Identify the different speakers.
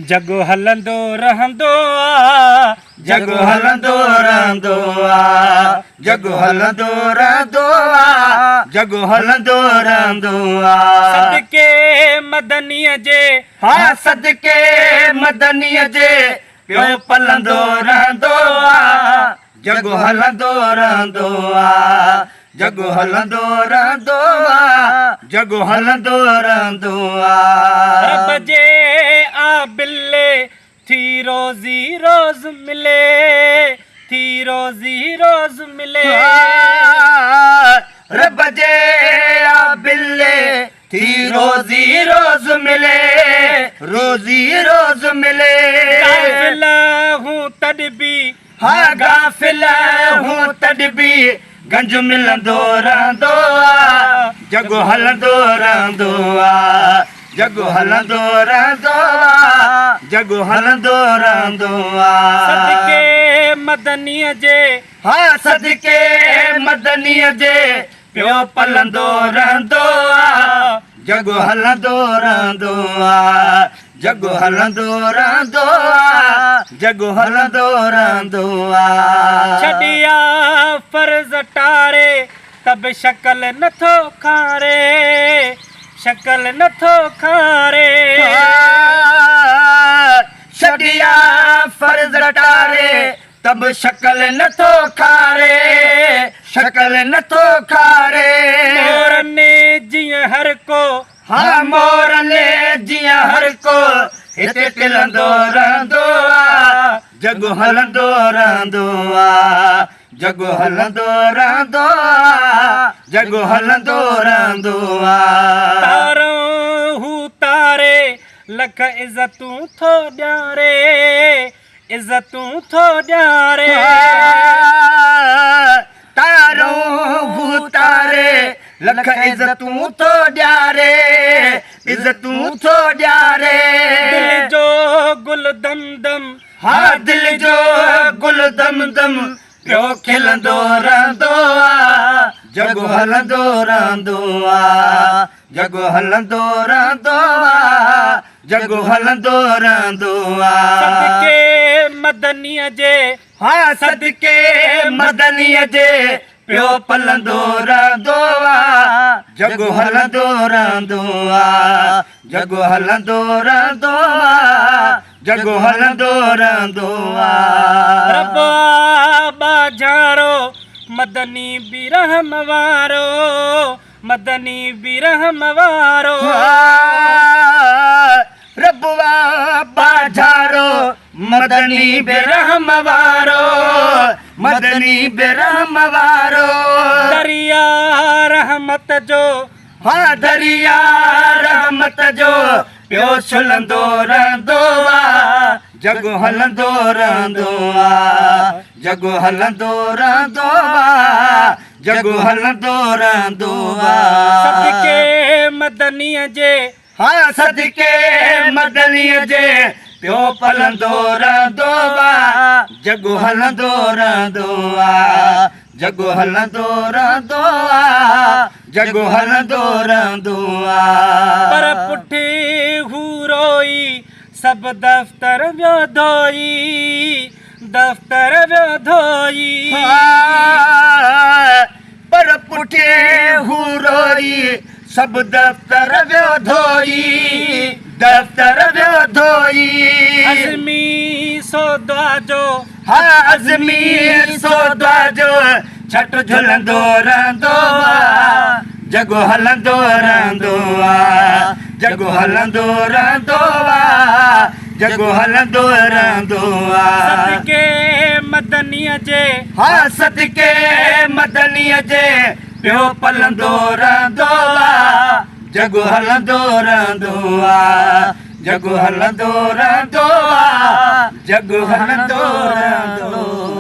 Speaker 1: जग हलंदो रहंदो आ,
Speaker 2: जग हलंदो रहंदो आ, जग हलंदो रहंदो आ, जग हलंदो रहंदो आ।
Speaker 1: सदके मदनीअ जे
Speaker 2: हा सदके मदनीअ जे पियो पलंदो रहंदो आ, जग हलंदो रहंदो आ, जग हलंदो रहंदो आ, जग हलंदो रहंदो आ।
Speaker 1: रब जे आ बिल्ले थी रोज़ी रोज़ मिले, थी रोज़ी रोज़ मिले।
Speaker 2: रब जे आ बिल्ले थी रोज़ी रोज़ मिले, रोज़ी रोज़ मिले।
Speaker 1: गाफ़िल हूँ तॾहिं बि
Speaker 2: हा गाफ़िल हूँ तॾहिं बि गंज मिलंदो रहंदो आ, जग हलंदो रहंदो आ, जग हलंदो रहंदो आ, जग हलंदो रहंदो आ।
Speaker 1: सदके मदनीअ जे
Speaker 2: हा सदके मदनीअ जे पियो पलंदो रहंदो आ, जग हलंदो रहंदो आ, जग हलंदो रहंदो आ, जग हलंदो रहंदो आ।
Speaker 1: छॾिया फर्ज़ टारे त बि शकल नथो खारे, शकल नथो खारे।
Speaker 2: छॾिया फर्ज़ टारे तब शकल नथो खारे, शकल नथो खारे।
Speaker 1: मोरने जीअं हर को
Speaker 2: हा मोरने जीअं हर को हिते टिलंदो रहंदो आ, जग हलंदो रहंदो आ, जग हलंदो रहंदो आ, जग हलंदो रहंदो आ।
Speaker 1: तारो हू तारे लख इज़तूं थो ॾियारे, इज़तूं थो ॾियारे।
Speaker 2: तारो हू तारे लख इज़तूं थो ॾियारे, इज़तूं थो ॾियारे।
Speaker 1: दिल जो गुल दम दम
Speaker 2: हा दिल जो गुल दम दम पियो खिलंदो रहंदो आ, जग हलंदो रहंदो आ, जग हलंदो रहंदो आ, जग हलंदो रहंदो आ।
Speaker 1: सदके मदनीअ जे
Speaker 2: हा सदके मदनीअ जे पियो पलंदो रहंदो आ, जग हलंदो रहंदो आ, जग हलंदो रहंदो आ, जग हलंदो रहंदो आ।
Speaker 1: रब बाजारो मदनी बि रहम वारो, मदनी बि रहम वारो।
Speaker 2: रबवा बाजारो मदनी बेरहम वारो, मदनी बेरहम वारो।
Speaker 1: दरिया रहमत जो
Speaker 2: हा दरिया रहमत जो पियो छुलंदो रहंदो आ, जग हलंदो रहंदो आ, जग हलंदो रहंदो आ, जग हलंदो रहंदो आ।
Speaker 1: सदके मदनीअ जे
Speaker 2: हा सदके मदनीअ जे पियो पलंदो रहंदो आ, जग हलंदो रहंदो आ, जग हलंदो रहंदो आ, जग हलंदो रहंदो आ।
Speaker 1: पर पुठी हू रोई सभु दफ़्तर वियो धोई, दफ़्तर वियो धोई।
Speaker 2: पर पुठे हू रोई सभु दफ़्तर वियो धोई, दफ़्तर वियो धोई।
Speaker 1: अज़मी सौदा जो
Speaker 2: हा अज़मी सौदा जो छट झुलंदो रहंदो आ, जग हलंदो रहंदो आ, जग हलंदो रहंदो आ, जग हलंदो रहंदो आ।
Speaker 1: सदके मदनीअ जे
Speaker 2: हा सदके मदनीअ जे पियो पलंदो रहंदो आ, जग हलंदो रहंदो आ, जग हलंदो रहंदो आ, जग हलंदो रहंदो।